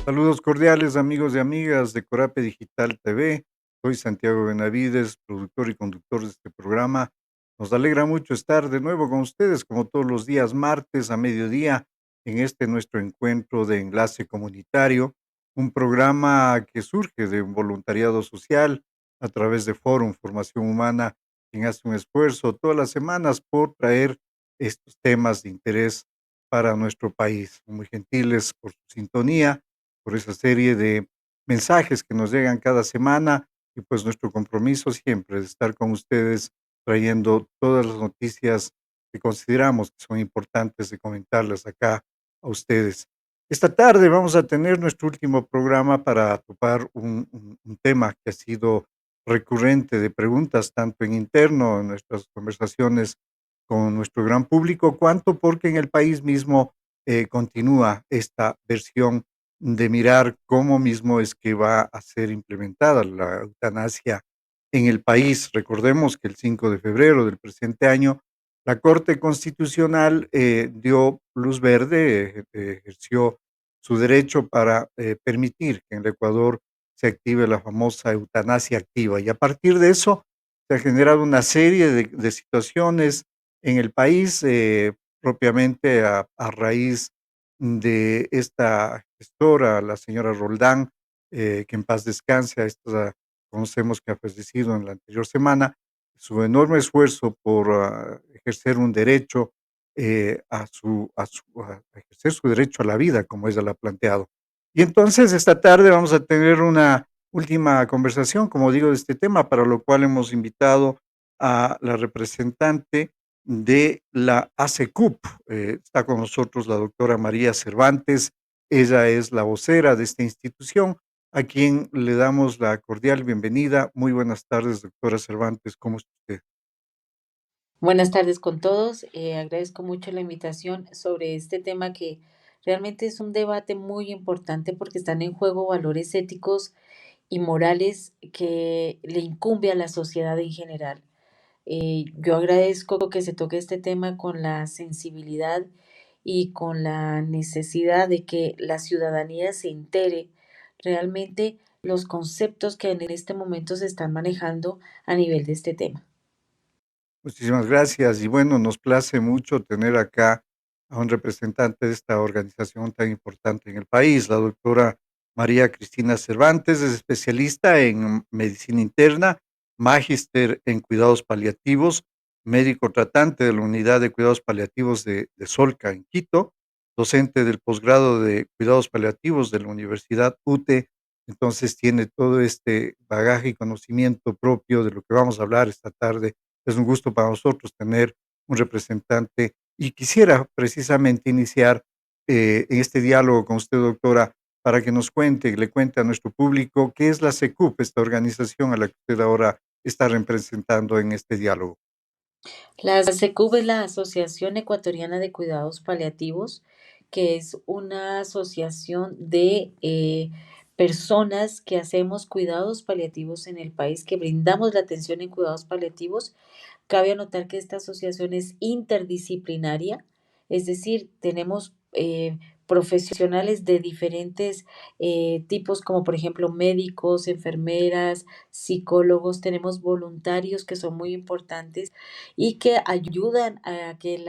Saludos cordiales, amigos y amigas de Corape Digital TV. Soy Santiago Benavides, productor y conductor de este programa. Nos alegra mucho estar de nuevo con ustedes, como todos los días martes a mediodía, en este nuestro encuentro de enlace comunitario, un programa que surge de un voluntariado social a través de Fórum Formación Humana, quien hace un esfuerzo todas las semanas por traer estos temas de interés para nuestro país. Muy gentiles por su sintonía, por esa serie de mensajes que nos llegan cada semana y pues nuestro compromiso siempre es estar con ustedes trayendo todas las noticias que consideramos que son importantes de comentarles acá a ustedes. Esta tarde vamos a tener nuestro último programa para topar un tema que ha sido recurrente de preguntas tanto en interno, en nuestras conversaciones con nuestro gran público, cuanto porque en el país mismo continúa esta versión de mirar cómo mismo es que va a ser implementada la eutanasia en el país. Recordemos que el 5 de febrero del presente año, la Corte Constitucional dio luz verde, ejerció su derecho para permitir que en el Ecuador se active la famosa eutanasia activa. Y a partir de eso se ha generado una serie de situaciones en el país, propiamente a raíz de esta gestora, la señora Roldán, que en paz descanse, a esta conocemos que ha fallecido en la anterior semana, su enorme esfuerzo por ejercer un derecho a ejercer su derecho a la vida, como ella lo ha planteado. Y entonces esta tarde vamos a tener una última conversación, como digo, de este tema, para lo cual hemos invitado a la representante de la ASECUP. Está con nosotros la doctora María Cervantes. Ella es la vocera de esta institución, a quien le damos la cordial bienvenida. Muy buenas tardes, doctora Cervantes. ¿Cómo está usted? Buenas tardes con todos. Agradezco mucho la invitación sobre este tema que realmente es un debate muy importante porque están en juego valores éticos y morales que le incumbe a la sociedad en general. Yo agradezco que se toque este tema con la sensibilidad y con la necesidad de que la ciudadanía se entere realmente los conceptos que en este momento se están manejando a nivel de este tema. Muchísimas gracias. Y bueno, nos place mucho tener acá a un representante de esta organización tan importante en el país, la doctora María Cristina Cervantes, es especialista en medicina interna, magíster en cuidados paliativos, médico tratante de la unidad de cuidados paliativos de Solca en Quito, docente del posgrado de cuidados paliativos de la Universidad UTE. Entonces tiene todo este bagaje y conocimiento propio de lo que vamos a hablar esta tarde. Es un gusto para nosotros tener un representante y quisiera precisamente iniciar en este diálogo con usted, doctora, para que nos cuente y le cuente a nuestro público qué es la SECUP, esta organización a la que usted ahora está representando en este diálogo. La SECUB es la Asociación Ecuatoriana de Cuidados Paliativos, que es una asociación de personas que hacemos cuidados paliativos en el país, que brindamos la atención en cuidados paliativos. Cabe anotar que esta asociación es interdisciplinaria, es decir, tenemos profesionales de diferentes tipos, como por ejemplo médicos, enfermeras, psicólogos, tenemos voluntarios que son muy importantes y que ayudan a que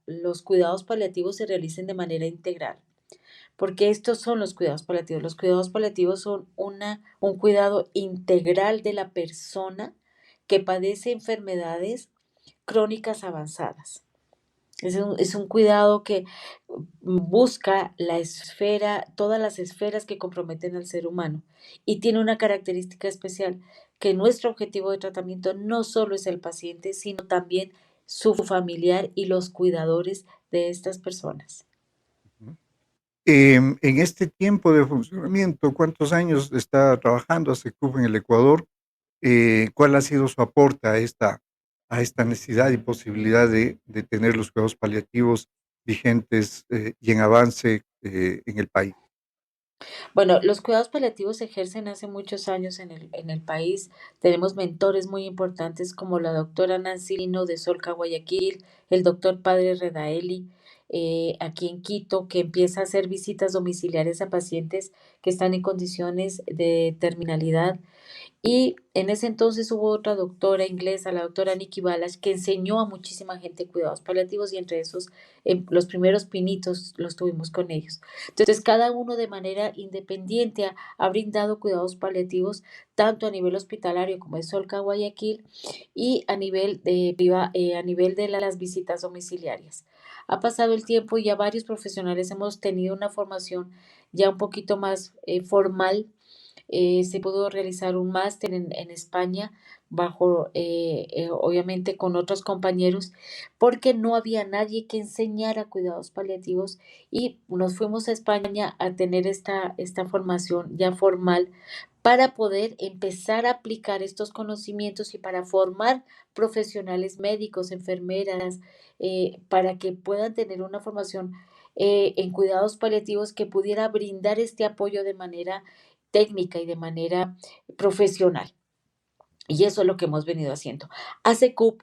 los cuidados paliativos se realicen de manera integral. Porque estos son los cuidados paliativos. Los cuidados paliativos son un cuidado integral de la persona que padece enfermedades crónicas avanzadas. Es un cuidado que busca la esfera, todas las esferas que comprometen al ser humano y tiene una característica especial, que nuestro objetivo de tratamiento no solo es el paciente, sino también su familiar y los cuidadores de estas personas. Ujú. En este tiempo de funcionamiento, ¿cuántos años está trabajando SECUP en el Ecuador? ¿Cuál ha sido su aporte a esta necesidad y posibilidad de tener los cuidados paliativos vigentes y en avance en el país? Bueno, los cuidados paliativos se ejercen hace muchos años en el país. Tenemos mentores muy importantes como la doctora Nancy Lino de Solca, Guayaquil, el doctor Padre Redaeli. aquí en Quito, que empieza a hacer visitas domiciliarias a pacientes que están en condiciones de terminalidad. Y en ese entonces hubo otra doctora inglesa, la doctora Nikki Balash, que enseñó a muchísima gente cuidados paliativos y entre esos los primeros pinitos los tuvimos con ellos. Entonces, cada uno de manera independiente ha brindado cuidados paliativos tanto a nivel hospitalario como es Solca Guayaquil y a nivel de las visitas domiciliarias. Ha pasado el tiempo y ya varios profesionales hemos tenido una formación ya un poquito más formal. Se pudo realizar un máster en España bajo, obviamente con otros compañeros, porque no había nadie que enseñara cuidados paliativos y nos fuimos a España a tener esta formación ya formal para poder empezar a aplicar estos conocimientos y para formar profesionales médicos, enfermeras, para que puedan tener una formación en cuidados paliativos que pudiera brindar este apoyo de manera técnica y de manera profesional. Y eso es lo que hemos venido haciendo. ASECUP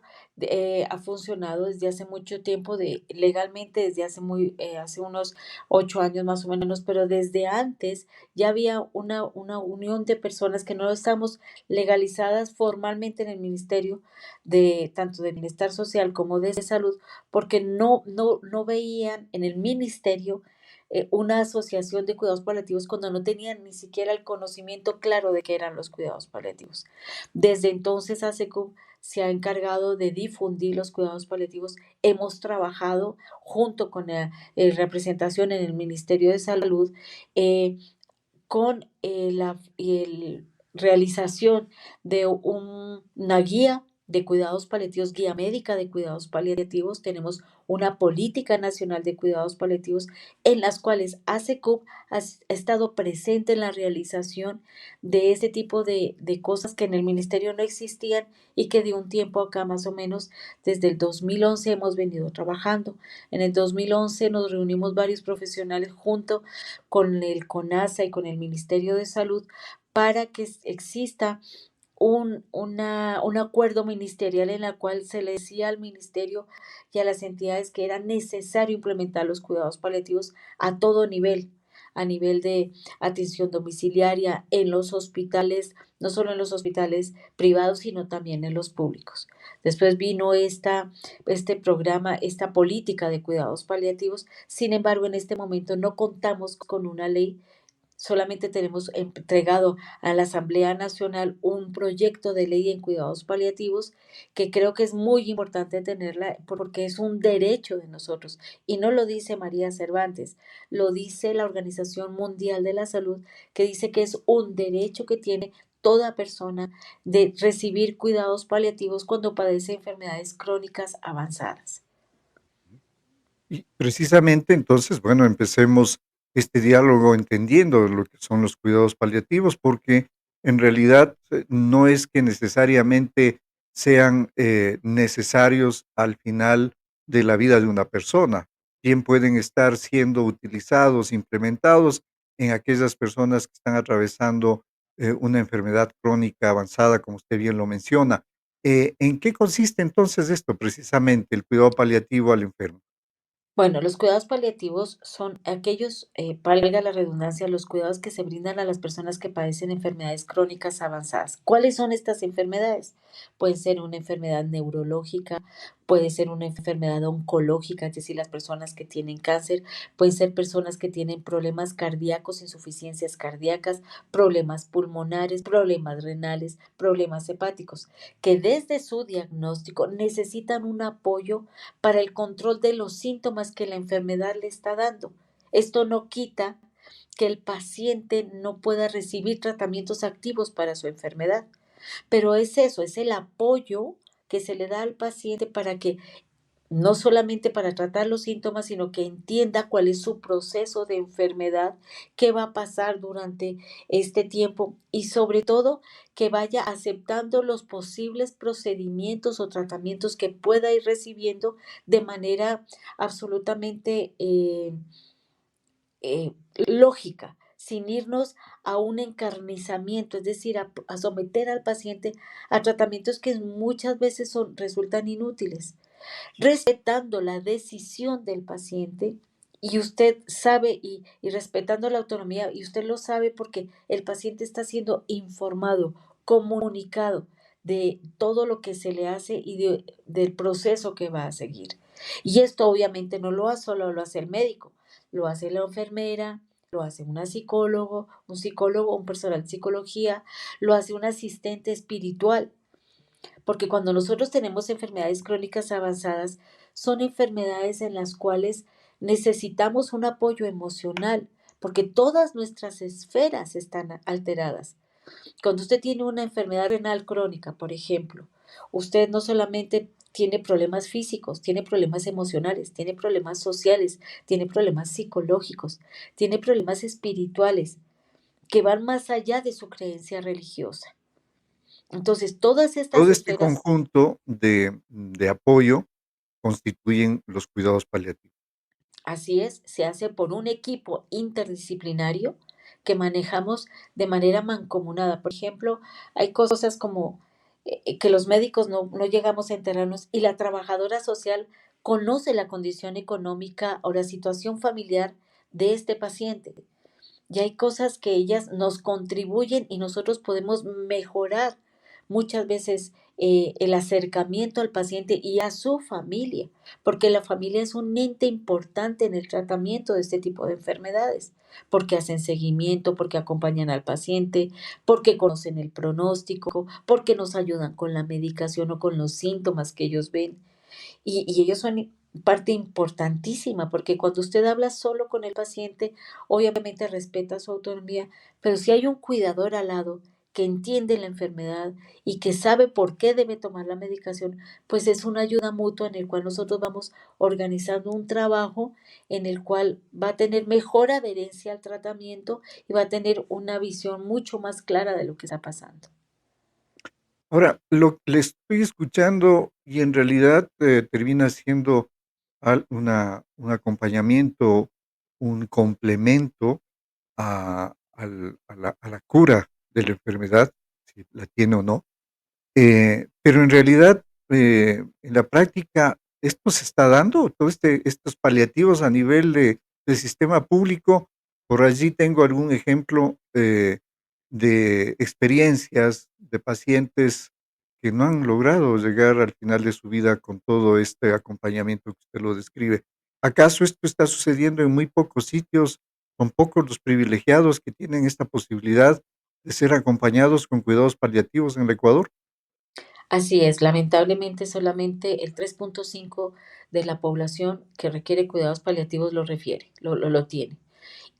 ha funcionado desde hace mucho tiempo, legalmente desde hace unos 8 años más o menos, pero desde antes ya había una unión de personas que no estamos legalizadas formalmente en el Ministerio de tanto de Bienestar Social como de Salud, porque no veían en el ministerio una asociación de cuidados paliativos cuando no tenían ni siquiera el conocimiento claro de qué eran los cuidados paliativos. Desde entonces, ASECUB se ha encargado de difundir los cuidados paliativos. Hemos trabajado junto con la representación en el Ministerio de Salud eh, con realización de una guía de cuidados paliativos, guía médica de cuidados paliativos. Tenemos una política nacional de cuidados paliativos en las cuales ASECUB ha estado presente en la realización de este tipo de cosas que en el ministerio no existían y que de un tiempo acá más o menos desde el 2011 hemos venido trabajando. En el 2011 nos reunimos varios profesionales junto con el CONASA y con el Ministerio de Salud para que exista un acuerdo ministerial en el cual se le decía al ministerio y a las entidades que era necesario implementar los cuidados paliativos a todo nivel, a nivel de atención domiciliaria en los hospitales, no solo en los hospitales privados, sino también en los públicos. Después vino este programa, esta política de cuidados paliativos. Sin embargo, en este momento no contamos con una ley. Solamente tenemos entregado a la Asamblea Nacional un proyecto de ley en cuidados paliativos que creo que es muy importante tenerla porque es un derecho de nosotros. Y no lo dice María Cervantes, lo dice la Organización Mundial de la Salud, que dice que es un derecho que tiene toda persona de recibir cuidados paliativos cuando padece enfermedades crónicas avanzadas. Y precisamente entonces, bueno, empecemos este diálogo entendiendo lo que son los cuidados paliativos, porque en realidad no es que necesariamente sean necesarios al final de la vida de una persona, bien pueden estar siendo utilizados, implementados en aquellas personas que están atravesando una enfermedad crónica avanzada, como usted bien lo menciona. ¿En qué consiste entonces esto precisamente, el cuidado paliativo al enfermo? Bueno, los cuidados paliativos son aquellos, valga la redundancia, los cuidados que se brindan a las personas que padecen enfermedades crónicas avanzadas. ¿Cuáles son estas enfermedades? Pueden ser una enfermedad neurológica, puede ser una enfermedad oncológica, es decir, las personas que tienen cáncer, pueden ser personas que tienen problemas cardíacos, insuficiencias cardíacas, problemas pulmonares, problemas renales, problemas hepáticos, que desde su diagnóstico necesitan un apoyo para el control de los síntomas que la enfermedad le está dando. Esto no quita que el paciente no pueda recibir tratamientos activos para su enfermedad, pero es eso, es el apoyo que se le da al paciente para que no solamente para tratar los síntomas, sino que entienda cuál es su proceso de enfermedad, qué va a pasar durante este tiempo y sobre todo que vaya aceptando los posibles procedimientos o tratamientos que pueda ir recibiendo de manera absolutamente lógica, sin irnos a un encarnizamiento, es decir, a someter al paciente a tratamientos que muchas veces resultan inútiles. respetando la decisión del paciente y usted sabe y respetando la autonomía y usted lo sabe porque el paciente está siendo informado, comunicado de todo lo que se le hace y del proceso que va a seguir. Y esto obviamente no lo hace solo lo hace el médico, lo hace la enfermera, lo hace una psicólogo, un psicólogo, un personal de psicología, lo hace un asistente espiritual, porque cuando nosotros tenemos enfermedades crónicas avanzadas, son enfermedades en las cuales necesitamos un apoyo emocional, porque todas nuestras esferas están alteradas. Cuando usted tiene una enfermedad renal crónica, por ejemplo, usted no solamente tiene problemas físicos, tiene problemas emocionales, tiene problemas sociales, tiene problemas psicológicos, tiene problemas espirituales que van más allá de su creencia religiosa. Entonces, todas estas Todo este esferas. conjunto de apoyo constituyen los cuidados paliativos. Así es, se hace por un equipo interdisciplinario que manejamos de manera mancomunada. Por ejemplo, hay cosas como que los médicos no llegamos a enterarnos y la trabajadora social conoce la condición económica o la situación familiar de este paciente. Y hay cosas que ellas nos contribuyen y nosotros podemos mejorar muchas veces el acercamiento al paciente y a su familia, porque la familia es un ente importante en el tratamiento de este tipo de enfermedades, porque hacen seguimiento, porque acompañan al paciente, porque conocen el pronóstico, porque nos ayudan con la medicación o con los síntomas que ellos ven. Y ellos son parte importantísima, porque cuando usted habla solo con el paciente, obviamente respeta su autonomía, pero si hay un cuidador al lado que entiende la enfermedad y que sabe por qué debe tomar la medicación, pues es una ayuda mutua en el cual nosotros vamos organizando un trabajo en el cual va a tener mejor adherencia al tratamiento y va a tener una visión mucho más clara de lo que está pasando. Ahora, lo que le estoy escuchando y en realidad, termina siendo un acompañamiento, un complemento a la cura de la enfermedad, si la tiene o no. Pero en realidad, en la práctica, ¿esto se está dando? Todo estos paliativos a nivel del sistema público. Por allí tengo algún ejemplo, de experiencias de pacientes que no han logrado llegar al final de su vida con todo este acompañamiento que usted lo describe. ¿Acaso esto está sucediendo en muy pocos sitios? ¿Son pocos los privilegiados que tienen esta posibilidad de ser acompañados con cuidados paliativos en el Ecuador? Así es, lamentablemente solamente el 3.5 de la población que requiere cuidados paliativos lo refiere, lo tiene.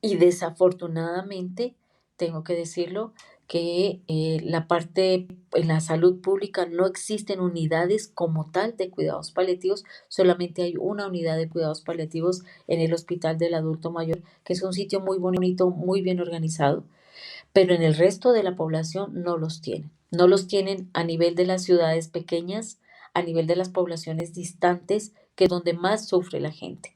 Y desafortunadamente, tengo que decirlo, que la parte en la salud pública no existen unidades como tal de cuidados paliativos, solamente hay una unidad de cuidados paliativos en el Hospital del Adulto Mayor, que es un sitio muy bonito, muy bien organizado, pero en el resto de la población no los tienen. No los tienen a nivel de las ciudades pequeñas, a nivel de las poblaciones distantes, que es donde más sufre la gente.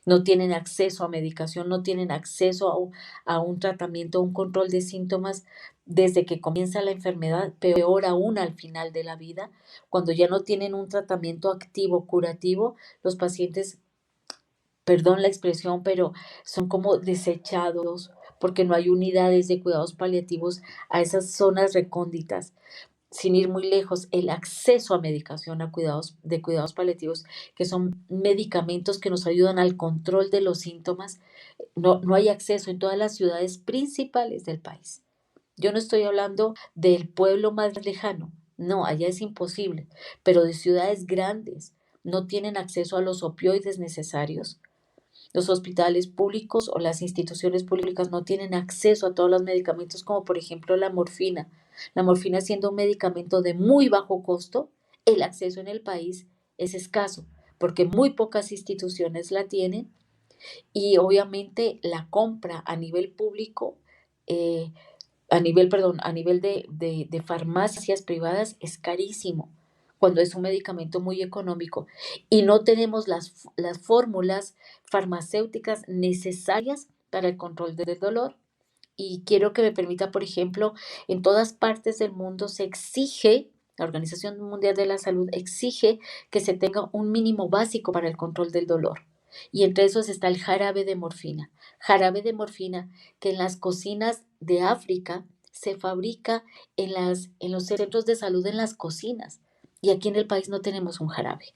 No tienen acceso a medicación, no tienen acceso a un tratamiento, a un control de síntomas desde que comienza la enfermedad, peor aún al final de la vida, cuando ya no tienen un tratamiento activo, curativo, los pacientes, perdón la expresión, pero son como desechados porque no hay unidades de cuidados paliativos a esas zonas recónditas. Sin ir muy lejos, el acceso a medicación, a cuidados paliativos, que son medicamentos que nos ayudan al control de los síntomas, no hay acceso en todas las ciudades principales del país. Yo no estoy hablando del pueblo más lejano, no, allá es imposible, pero de ciudades grandes no tienen acceso a los opioides necesarios. Los hospitales públicos o las instituciones públicas no tienen acceso a todos los medicamentos, como por ejemplo la morfina. La morfina siendo un medicamento de muy bajo costo, el acceso en el país es escaso, porque muy pocas instituciones la tienen y obviamente la compra a nivel público, eh, a nivel de farmacias privadas es carísimo, cuando es un medicamento muy económico y no tenemos las fórmulas farmacéuticas necesarias para el control del dolor. Y quiero que me permita, por ejemplo, en todas partes del mundo se exige La Organización Mundial de la Salud exige que se tenga un mínimo básico para el control del dolor. Y entre esos está el jarabe de morfina. Jarabe de morfina que en las cocinas de África se fabrica en los centros de salud, en las cocinas. Y aquí en el país no tenemos un jarabe.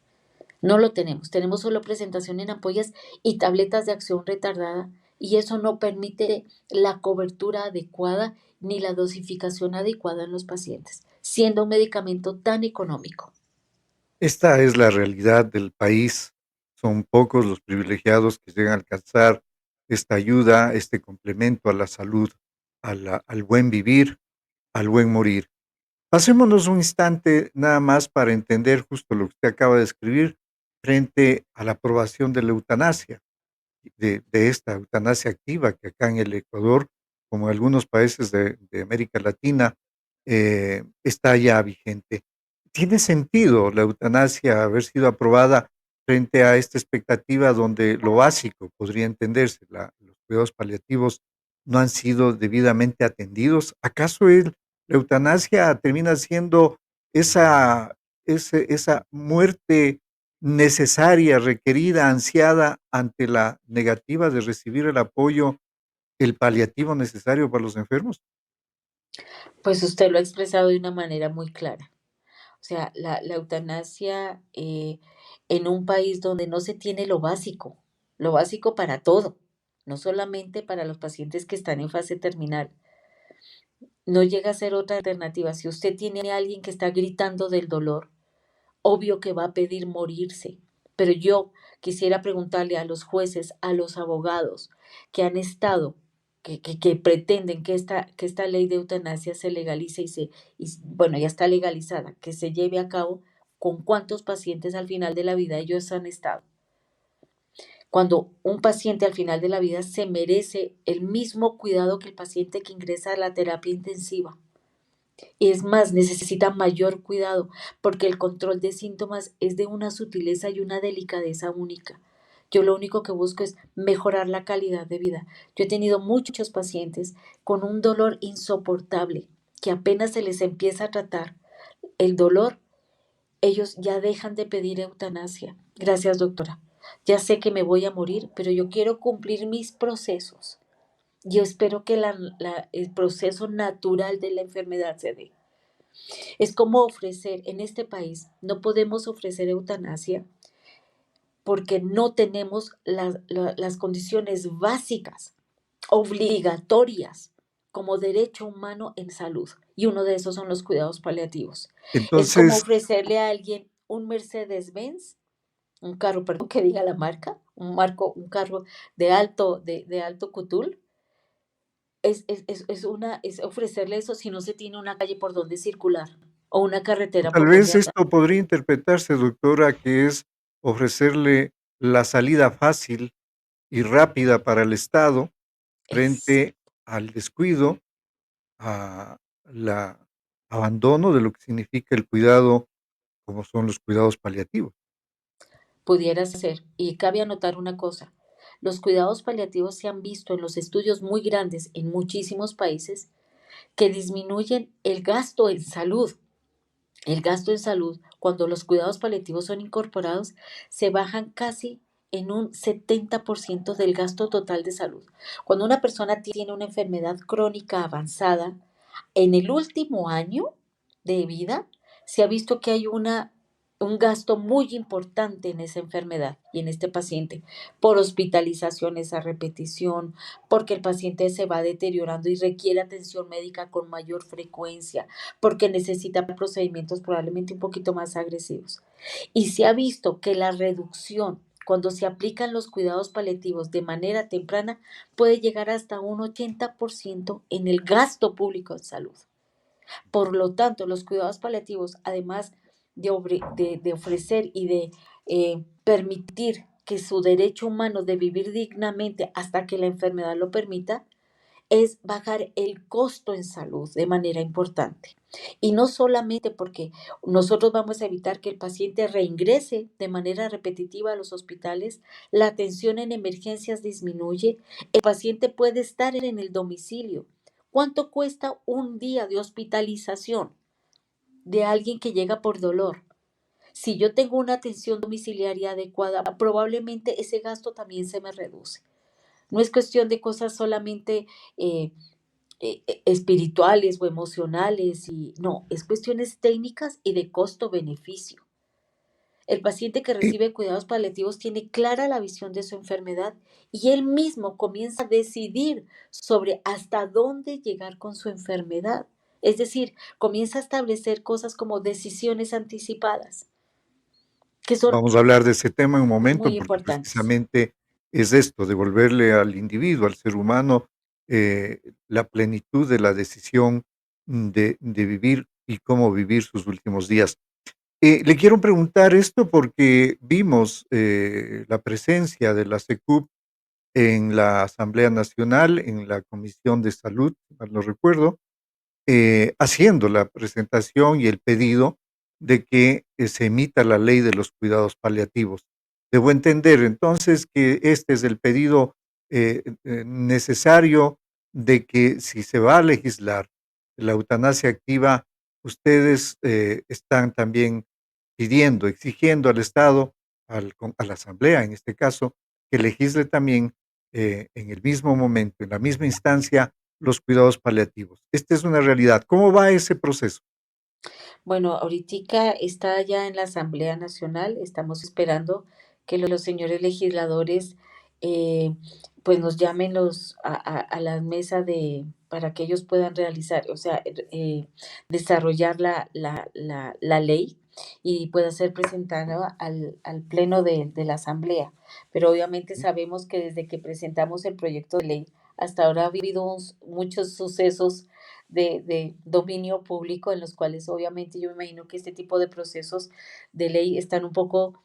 No lo tenemos. Tenemos solo presentación en ampollas y tabletas de acción retardada. Y eso no permite la cobertura adecuada ni la dosificación adecuada en los pacientes, siendo un medicamento tan económico. Esta es la realidad del país. Son pocos los privilegiados que llegan a alcanzar esta ayuda, este complemento a la salud, al buen vivir, al buen morir. Pasémonos un instante nada más para entender justo lo que usted acaba de escribir frente a la aprobación de la eutanasia, de esta eutanasia activa que acá en el Ecuador, como en algunos países de América Latina, está ya vigente. ¿Tiene sentido la eutanasia haber sido aprobada frente a esta expectativa donde lo básico podría entenderse, los cuidados paliativos no han sido debidamente atendidos? ¿Acaso la eutanasia termina siendo esa, esa muerte necesaria, requerida, ansiada ante la negativa de recibir el apoyo, el paliativo necesario para los enfermos? Pues usted lo ha expresado de una manera muy clara. O sea, la eutanasia en un país donde no se tiene lo básico para todo, no solamente para los pacientes que están en fase terminal, no llega a ser otra alternativa. Si usted tiene a alguien que está gritando del dolor, obvio que va a pedir morirse. Pero yo quisiera preguntarle a los jueces, a los abogados que han estado, que pretenden que esta ley de eutanasia se legalice bueno, ya está legalizada, que se lleve a cabo, con cuántos pacientes al final de la vida ellos han estado. Cuando un paciente al final de la vida se merece el mismo cuidado que el paciente que ingresa a la terapia intensiva. Es más, necesita mayor cuidado porque el control de síntomas es de una sutileza y una delicadeza única. Yo lo único que busco es mejorar la calidad de vida. Yo he tenido muchos pacientes con un dolor insoportable que apenas se les empieza a tratar el dolor, ellos ya dejan de pedir eutanasia. Gracias, doctora. Ya sé que me voy a morir, pero yo quiero cumplir mis procesos. Yo espero que el proceso natural de la enfermedad se dé. Es como ofrecer, en este país, no podemos ofrecer eutanasia porque no tenemos las condiciones básicas, obligatorias, como derecho humano en salud. Y uno de esos son los cuidados paliativos. Es como Entonces, ofrecerle a alguien un Mercedes-Benz, un carro, perdón, que diga la marca, un carro de alto cutul. Es ofrecerle eso si no se tiene una calle por donde circular o una carretera tal por donde vez andar. esto podría interpretarse, doctora, que es ofrecerle la salida fácil y rápida para el Estado Es, frente al descuido, a la abandono de lo que significa el cuidado, como son los cuidados paliativos. pudiera ser. Y cabe anotar una cosa. Los cuidados paliativos se han visto en los estudios muy grandes en muchísimos países que disminuyen el gasto en salud. El gasto en salud, cuando los cuidados paliativos son incorporados, se bajan casi en un 70% del gasto total de salud. Cuando una persona tiene una enfermedad crónica avanzada, en el último año de vida se ha visto que hay un gasto muy importante en esa enfermedad y en este paciente por hospitalizaciones a repetición, porque el paciente se va deteriorando y requiere atención médica con mayor frecuencia, porque necesita procedimientos probablemente un poquito más agresivos. Y se ha visto que la reducción, cuando se aplican los cuidados paliativos de manera temprana, puede llegar hasta un 80% en el gasto público en salud. Por lo tanto, los cuidados paliativos, además de ofrecer y de permitir que su derecho humano de vivir dignamente hasta que la enfermedad lo permita, es bajar el costo en salud de manera importante. Y no solamente porque nosotros vamos a evitar que el paciente reingrese de manera repetitiva a los hospitales, la atención en emergencias disminuye, el paciente puede estar en el domicilio. ¿Cuánto cuesta un día de hospitalización? de alguien que llega por dolor. Si yo tengo una atención domiciliaria adecuada, probablemente ese gasto también se me reduce. No es cuestión de cosas solamente eh, espirituales o emocionales, y no, es cuestiones técnicas y de costo-beneficio. El paciente que Y recibe cuidados paliativos tiene clara la visión de su enfermedad y él mismo comienza a decidir sobre hasta dónde llegar con su enfermedad. Es decir, comienza a establecer cosas como decisiones anticipadas, que son vamos a hablar de ese tema en un momento, muy porque importantes. precisamente es esto, devolverle al individuo, al ser humano, la plenitud de la decisión de vivir y cómo vivir sus últimos días. Le quiero preguntar esto porque vimos la presencia de la SECUP en la Asamblea Nacional, en la Comisión de Salud, si mal no recuerdo, haciendo la presentación y el pedido de que se emita la ley de los cuidados paliativos. Debo entender entonces que este es el pedido necesario de que si se va a legislar la eutanasia activa, ustedes están también pidiendo, exigiendo al Estado, a la Asamblea en este caso, que legisle también en el mismo momento, en la misma instancia, los cuidados paliativos. Esta es una realidad. ¿Cómo va ese proceso? Bueno, ahoritica está ya en la Asamblea Nacional, estamos esperando que los señores legisladores eh, pues nos llamen a la mesa de, para que ellos puedan realizar, o sea, desarrollar la ley y pueda ser presentada al pleno de la Asamblea. Pero obviamente sabemos que desde que presentamos el proyecto de ley hasta ahora ha habido muchos sucesos de dominio público, en los cuales obviamente yo me imagino que este tipo de procesos de ley están un poco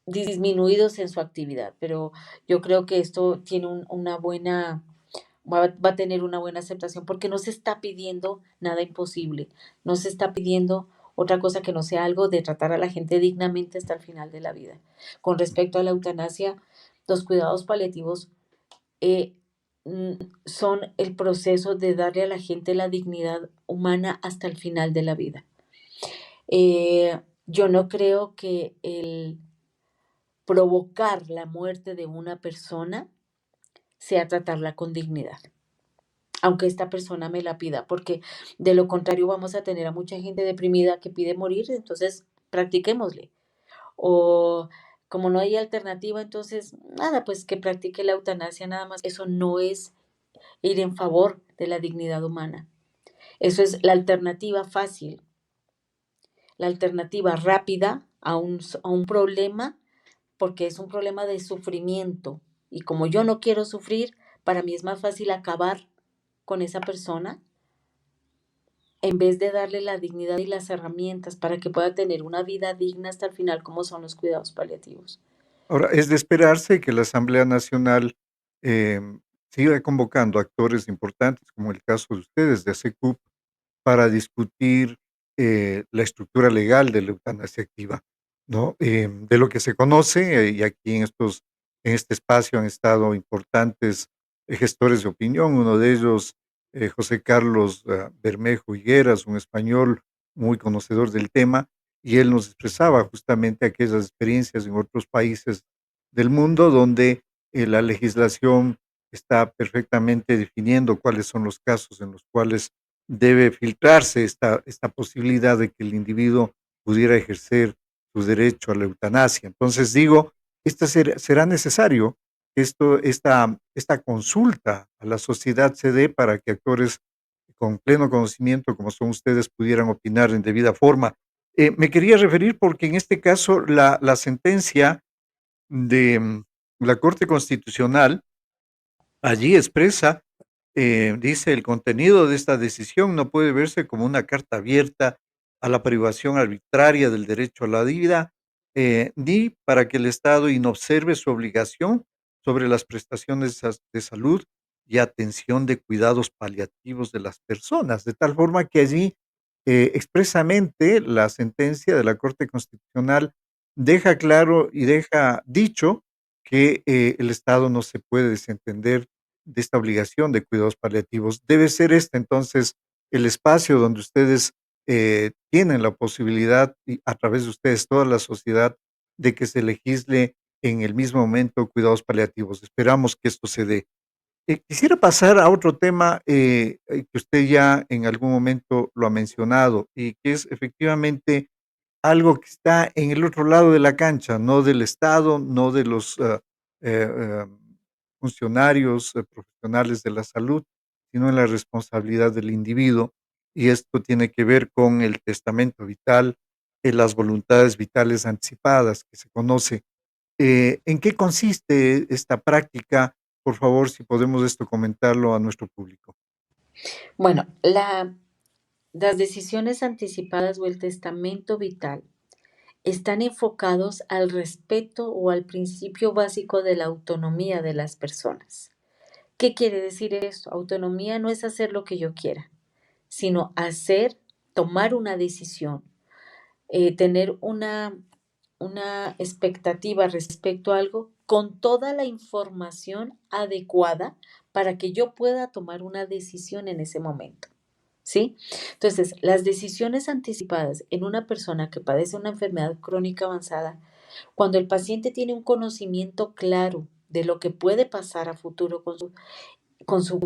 disminuidos en su actividad, pero yo creo que esto tiene una buena, va a tener una buena aceptación porque no se está pidiendo nada imposible, no se está pidiendo otra cosa que no sea algo de tratar a la gente dignamente hasta el final de la vida. Con respecto a la eutanasia, los cuidados paliativos eh, mm, son el proceso de darle a la gente la dignidad humana hasta el final de la vida. Yo no creo que el provocar la muerte de una persona sea tratarla con dignidad, aunque esta persona me la pida, porque de lo contrario vamos a tener a mucha gente deprimida que pide morir, entonces practiquémosle. O como no hay alternativa, entonces nada, pues que practique la eutanasia nada más. Eso no es ir en favor de la dignidad humana. Eso es la alternativa fácil, la alternativa rápida a un problema, porque es un problema de sufrimiento. Y como yo no quiero sufrir, para mí es más fácil acabar con esa persona en vez de darle la dignidad y las herramientas para que pueda tener una vida digna hasta el final, como son los cuidados paliativos. Ahora, es de esperarse que la Asamblea Nacional siga convocando actores importantes, como el caso de ustedes, de ASECUP, para discutir la estructura legal de la eutanasia activa, ¿no? De lo que se conoce, y aquí en este espacio han estado importantes gestores de opinión, uno de ellos, José Carlos Bermejo Higueras, un español muy conocedor del tema, y él nos expresaba justamente aquellas experiencias en otros países del mundo donde la legislación está perfectamente definiendo cuáles son los casos en los cuales debe filtrarse esta posibilidad de que el individuo pudiera ejercer su derecho a la eutanasia. Entonces digo, será necesario que esta consulta a la sociedad se dé para que actores con pleno conocimiento, como son ustedes, pudieran opinar en debida forma. Me quería referir porque en este caso la sentencia de la Corte Constitucional allí expresa, dice: "El contenido de esta decisión no puede verse como una carta abierta a la privación arbitraria del derecho a la vida, ni para que el Estado inobserve su obligación sobre las prestaciones de salud y atención de cuidados paliativos de las personas", de tal forma que allí, expresamente la sentencia de la Corte Constitucional deja claro y deja dicho que, el Estado no se puede desentender de esta obligación de cuidados paliativos. Debe ser este entonces el espacio donde ustedes tienen la posibilidad, y a través de ustedes, toda la sociedad, de que se legisle en el mismo momento cuidados paliativos. Esperamos que esto se dé. Quisiera pasar a otro tema, que usted ya en algún momento lo ha mencionado, y que es efectivamente algo que está en el otro lado de la cancha, no del Estado, no de los, funcionarios, profesionales de la salud, sino en la responsabilidad del individuo. Y esto tiene que ver con el testamento vital, las voluntades vitales anticipadas, que se conoce. ¿En qué consiste esta práctica? Por favor, si podemos esto comentarlo a nuestro público. Bueno, las decisiones anticipadas o el testamento vital están enfocados al respeto o al principio básico de la autonomía de las personas. ¿Qué quiere decir esto? Autonomía no es hacer lo que yo quiera, sino tomar una decisión, tener una expectativa respecto a algo con toda la información adecuada para que yo pueda tomar una decisión en ese momento. ¿Sí? Entonces, las decisiones anticipadas en una persona que padece una enfermedad crónica avanzada, cuando el paciente tiene un conocimiento claro de lo que puede pasar a futuro con su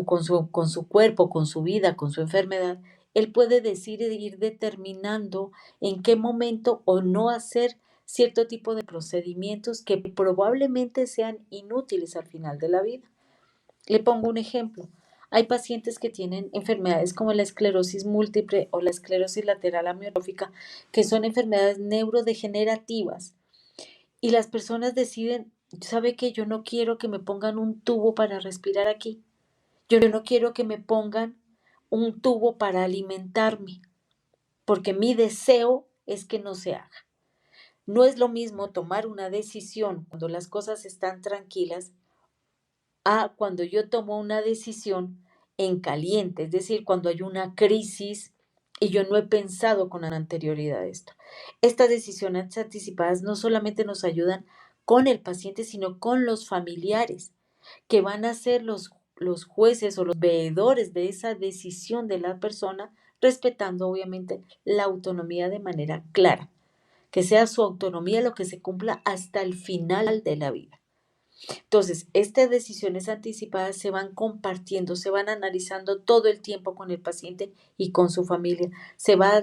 cuerpo, con su vida, con su enfermedad, él puede decir e ir determinando en qué momento o no hacer cierto tipo de procedimientos que probablemente sean inútiles al final de la vida. Le pongo un ejemplo. Hay pacientes que tienen enfermedades como la esclerosis múltiple o la esclerosis lateral amiotrófica, que son enfermedades neurodegenerativas. Y las personas deciden, ¿sabe qué? Yo no quiero que me pongan un tubo para respirar aquí. Yo no quiero que me pongan un tubo para alimentarme, porque mi deseo es que no se haga. No es lo mismo tomar una decisión cuando las cosas están tranquilas a cuando yo tomo una decisión en caliente, es decir, cuando hay una crisis y yo no he pensado con anterioridad esto. Estas decisiones anticipadas no solamente nos ayudan con el paciente, sino con los familiares, que van a ser los jueces o los veedores de esa decisión de la persona, respetando obviamente la autonomía de manera clara, que sea su autonomía lo que se cumpla hasta el final de la vida. Entonces, estas decisiones anticipadas se van compartiendo, se van analizando todo el tiempo con el paciente y con su familia. Se va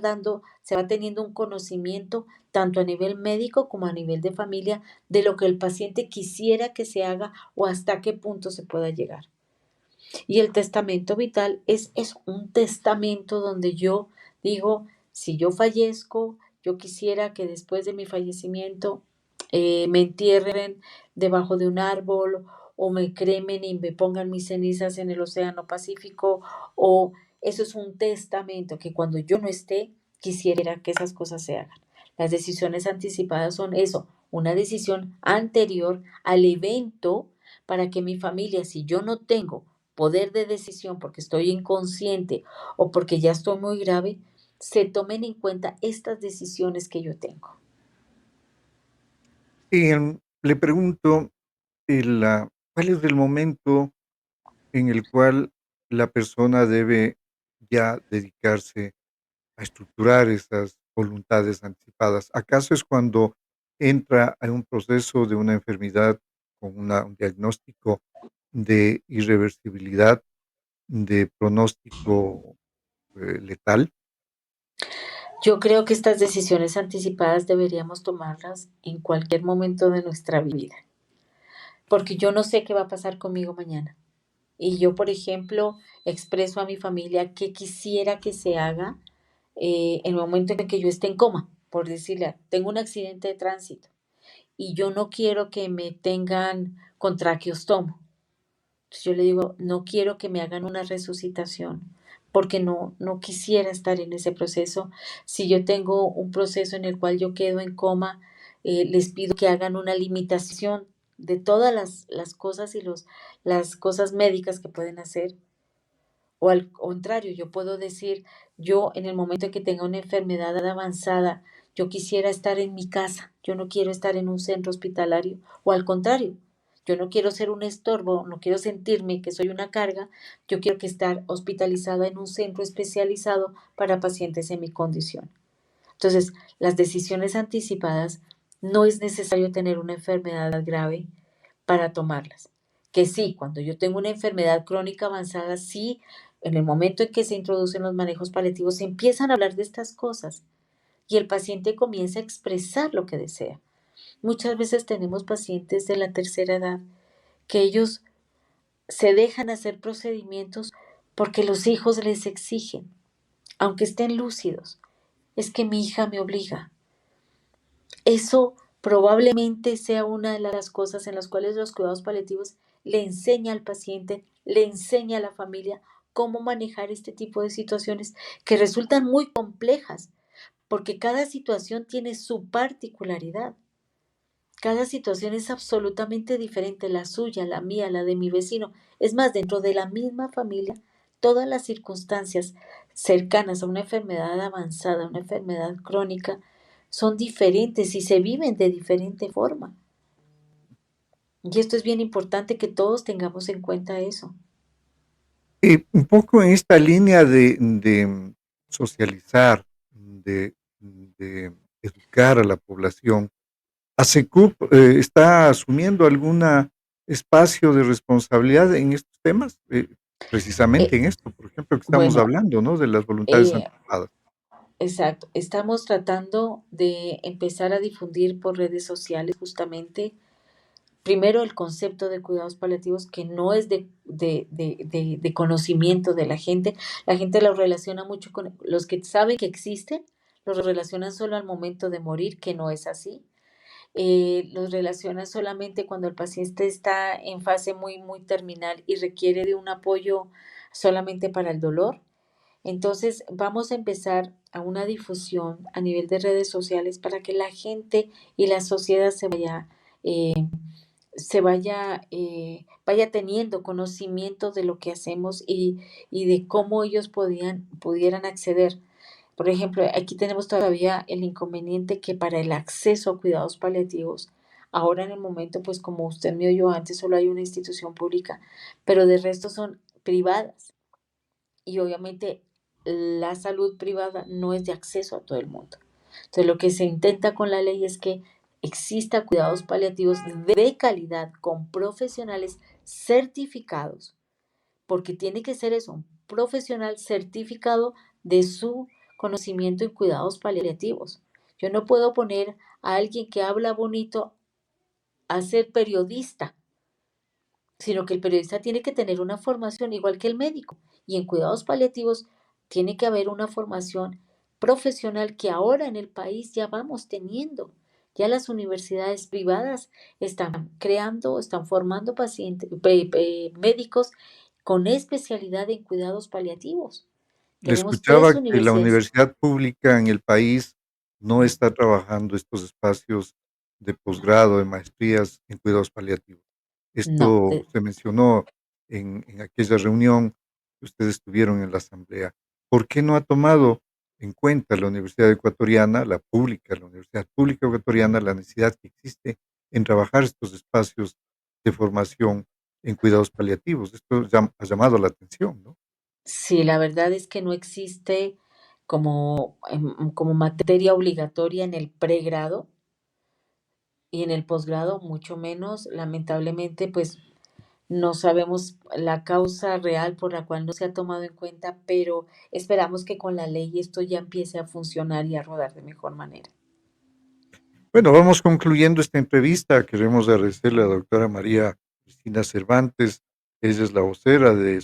teniendo un conocimiento tanto a nivel médico como a nivel de familia de lo que el paciente quisiera que se haga o hasta qué punto se pueda llegar. Y el testamento vital es un testamento donde yo digo, si yo fallezco, yo quisiera que después de mi fallecimiento me entierren debajo de un árbol o me cremen y me pongan mis cenizas en el Océano Pacífico, o eso es un testamento que cuando yo no esté, quisiera que esas cosas se hagan. Las decisiones anticipadas son eso, una decisión anterior al evento para que mi familia, si yo no tengo poder de decisión porque estoy inconsciente o porque ya estoy muy grave, se tomen en cuenta estas decisiones que yo tengo. Le pregunto, ¿cuál es el momento en el cual la persona debe ya dedicarse a estructurar esas voluntades anticipadas? ¿Acaso es cuando entra a un proceso de una enfermedad con un diagnóstico de irreversibilidad, de pronóstico, letal? Yo creo que estas decisiones anticipadas deberíamos tomarlas en cualquier momento de nuestra vida, porque yo no sé qué va a pasar conmigo mañana. Y yo, por ejemplo, expreso a mi familia qué quisiera que se haga en el momento en que yo esté en coma, por decirle, tengo un accidente de tránsito y yo no quiero que me tengan con traqueostomo. Entonces yo le digo, no quiero que me hagan una resucitación, porque no quisiera estar en ese proceso. Si yo tengo un proceso en el cual yo quedo en coma, les pido que hagan una limitación de todas las cosas y las cosas médicas que pueden hacer. O al contrario, yo puedo decir, yo en el momento en que tenga una enfermedad avanzada, yo quisiera estar en mi casa, yo no quiero estar en un centro hospitalario. O al contrario, Yo no quiero ser un estorbo, no quiero sentirme que soy una carga, yo quiero que estar hospitalizada en un centro especializado para pacientes en mi condición. Entonces, las decisiones anticipadas no es necesario tener una enfermedad grave para tomarlas. Que sí, cuando yo tengo una enfermedad crónica avanzada, sí, en el momento en que se introducen los manejos paliativos, se empiezan a hablar de estas cosas y el paciente comienza a expresar lo que desea. Muchas veces tenemos pacientes de la tercera edad que ellos se dejan hacer procedimientos porque los hijos les exigen, aunque estén lúcidos. Es que mi hija me obliga. Eso probablemente sea una de las cosas en las cuales los cuidados paliativos le enseña al paciente, le enseña a la familia cómo manejar este tipo de situaciones que resultan muy complejas, porque cada situación tiene su particularidad. Cada situación es absolutamente diferente, la suya, la mía, la de mi vecino. Es más, dentro de la misma familia, todas las circunstancias cercanas a una enfermedad avanzada, una enfermedad crónica, son diferentes y se viven de diferente forma. Y esto es bien importante que todos tengamos en cuenta eso. Un poco en esta línea de socializar, de educar a la población, ¿ASECUP está asumiendo algún espacio de responsabilidad en estos temas? Precisamente Eh, en esto, por ejemplo, que estamos bueno, hablando, ¿no? De las voluntades eh, anticipadas. exacto. Estamos tratando de empezar a difundir por redes sociales justamente primero el concepto de cuidados paliativos que no es de conocimiento de la gente lo relaciona mucho con los que saben que existen, los relacionan solo al momento de morir, que no es así. Los relacionan solamente cuando el paciente está en fase muy, muy terminal y requiere de un apoyo solamente para el dolor. Entonces, vamos a empezar a una difusión a nivel de redes sociales para que la gente y la sociedad eh, vaya teniendo conocimiento de lo que hacemos y de cómo ellos pudieran acceder. Por ejemplo, aquí tenemos todavía el inconveniente que para el acceso a cuidados paliativos, ahora en el momento, pues como usted me oyó antes, solo hay una institución pública, pero de resto son privadas. Y obviamente la salud privada no es de acceso a todo el mundo. Entonces, lo que se intenta con la ley es que exista cuidados paliativos de calidad con profesionales certificados, porque tiene que ser eso, un profesional certificado de su conocimiento en cuidados paliativos. Yo no puedo poner a alguien que habla bonito a ser periodista, sino que el periodista tiene que tener una formación igual que el médico. Y en cuidados paliativos tiene que haber una formación profesional que ahora en el país ya vamos teniendo. Ya las universidades privadas están creando, están formando pacientes, médicos con especialidad en cuidados paliativos. Le Tenemos tres escuchaba que la universidades. universidad pública en el país no Mm, está trabajando estos espacios de posgrado, de maestrías en cuidados paliativos. No, Esto se mencionó en aquella reunión que ustedes tuvieron en la asamblea. ¿Por qué no ha tomado en cuenta la Universidad Ecuatoriana, la Universidad Pública Ecuatoriana, la necesidad que existe en trabajar estos espacios de formación en cuidados paliativos? Esto ha llamado la atención, ¿no? sí, la verdad es que no existe como materia obligatoria en el pregrado. Y en el posgrado, mucho menos, lamentablemente, pues no sabemos la causa real por la cual no se ha tomado en cuenta, pero esperamos que con la ley esto ya empiece a funcionar y a rodar de mejor manera. Bueno, vamos concluyendo esta entrevista. Queremos agradecerle a la doctora María Cristina Cervantes. Ella es la vocera de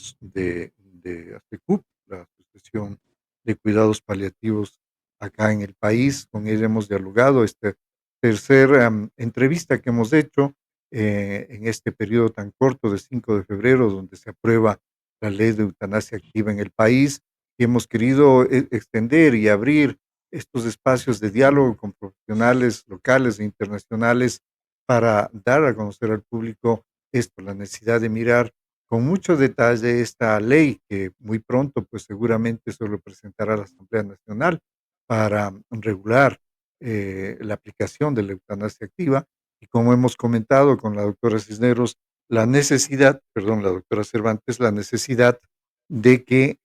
ASECUP, la Asociación de Cuidados Paliativos acá en el país. Con ella hemos dialogado esta tercera entrevista que hemos hecho en este periodo tan corto de 5 de febrero, donde se aprueba la ley de eutanasia activa en el país. Y hemos querido extender y abrir estos espacios de diálogo con profesionales locales e internacionales para dar a conocer al público esto, la necesidad de mirar con mucho detalle esta ley que muy pronto, pues seguramente se lo presentará a la Asamblea Nacional para regular la aplicación de la eutanasia activa Y como hemos comentado con la doctora Cisneros, la doctora Cervantes, la necesidad de que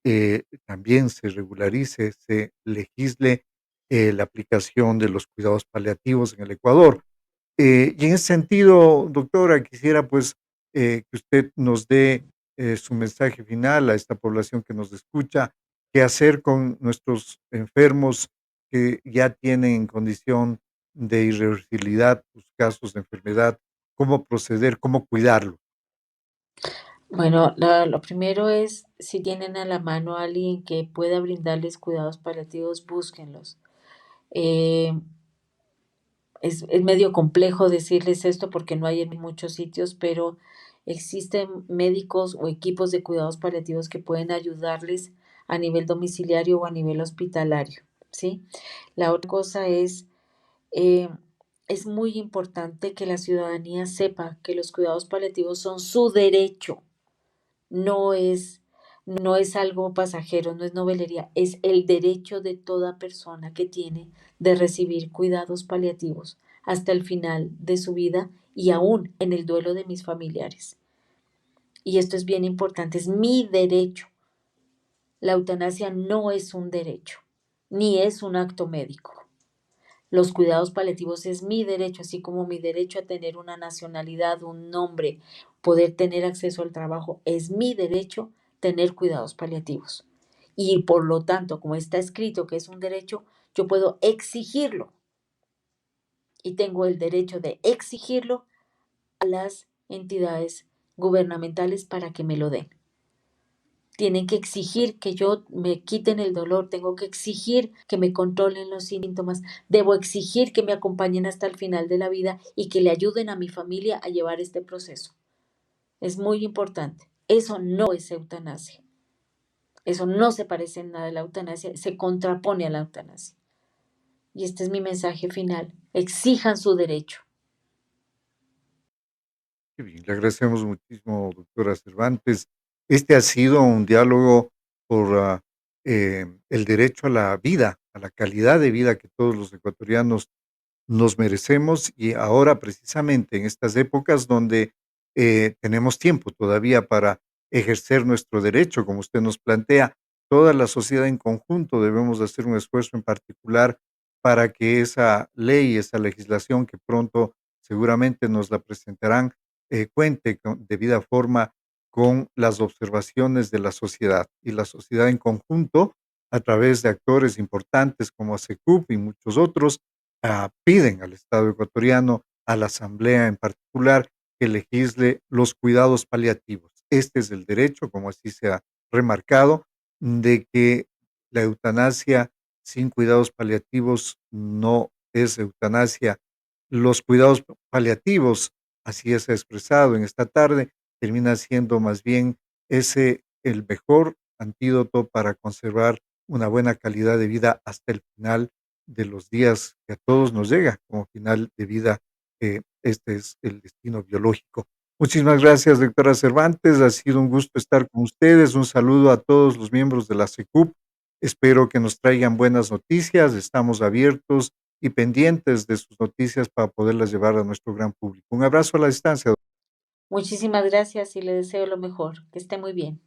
también se regularice, se legisle la aplicación de los cuidados paliativos en el Ecuador. Y en ese sentido, doctora, quisiera pues que usted nos dé su mensaje final a esta población que nos escucha, qué hacer con nuestros enfermos que ya tienen en condición de irreversibilidad sus casos de enfermedad, cómo proceder, cómo cuidarlo. Bueno, lo primero es, si tienen a la mano a alguien que pueda brindarles cuidados paliativos, búsquenlos. Eh, es medio complejo decirles esto porque no hay en muchos sitios, pero existen médicos o equipos de cuidados paliativos que pueden ayudarles a nivel domiciliario o a nivel hospitalario, ¿sí? La otra cosa eh, es muy importante que la ciudadanía sepa que los cuidados paliativos son su derecho, no es, no es algo pasajero, no es novelería, es el derecho de toda persona que tiene de recibir cuidados paliativos hasta el final de su vida y aún en el duelo de mis familiares. Y esto es bien importante, es mi derecho. La eutanasia no es un derecho, ni es un acto médico. Los cuidados paliativos es mi derecho, así como mi derecho a tener una nacionalidad, un nombre, poder tener acceso al trabajo, es mi derecho tener cuidados paliativos. Y por lo tanto, como está escrito que es un derecho, yo puedo exigirlo y tengo el derecho de exigirlo a las entidades gubernamentales para que me lo den. Tienen que exigir que yo me quiten el dolor, tengo que exigir que me controlen los síntomas, debo exigir que me acompañen hasta el final de la vida y que le ayuden a mi familia a llevar este proceso. Es muy importante. Eso no es eutanasia. Eso no se parece en nada a la eutanasia, se contrapone a la eutanasia. Y este es mi mensaje final. Exijan su derecho. Qué bien, le agradecemos muchísimo, doctora Cervantes. Este ha sido un diálogo por el derecho a la vida, a la calidad de vida que todos los ecuatorianos nos merecemos y ahora precisamente en estas épocas donde tenemos tiempo todavía para ejercer nuestro derecho, como usted nos plantea, toda la sociedad en conjunto debemos hacer un esfuerzo en particular para que esa ley, esa legislación que pronto seguramente nos la presentarán, cuente con debida forma con las observaciones de la sociedad y la sociedad en conjunto a través de actores importantes como ASECUP y muchos otros piden al Estado ecuatoriano, a la Asamblea en particular, que legisle los cuidados paliativos. Este es el derecho, como así se ha remarcado, de que la eutanasia sin cuidados paliativos no es eutanasia. Los cuidados paliativos, así es expresado en esta tarde, termina siendo más bien ese el mejor antídoto para conservar una buena calidad de vida hasta el final de los días que a todos nos llega como final de vida. Este es el destino biológico. Muchísimas gracias, doctora Cervantes. Ha sido un gusto estar con ustedes. Un saludo a todos los miembros de la SECUP. Espero que nos traigan buenas noticias. Estamos abiertos y pendientes de sus noticias para poderlas llevar a nuestro gran público. Un abrazo a la distancia. Muchísimas gracias y le deseo lo mejor. Que esté muy bien.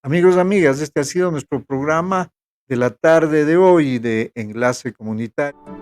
Amigos, amigas, este ha sido nuestro programa de la tarde de hoy de Enlace Comunitario.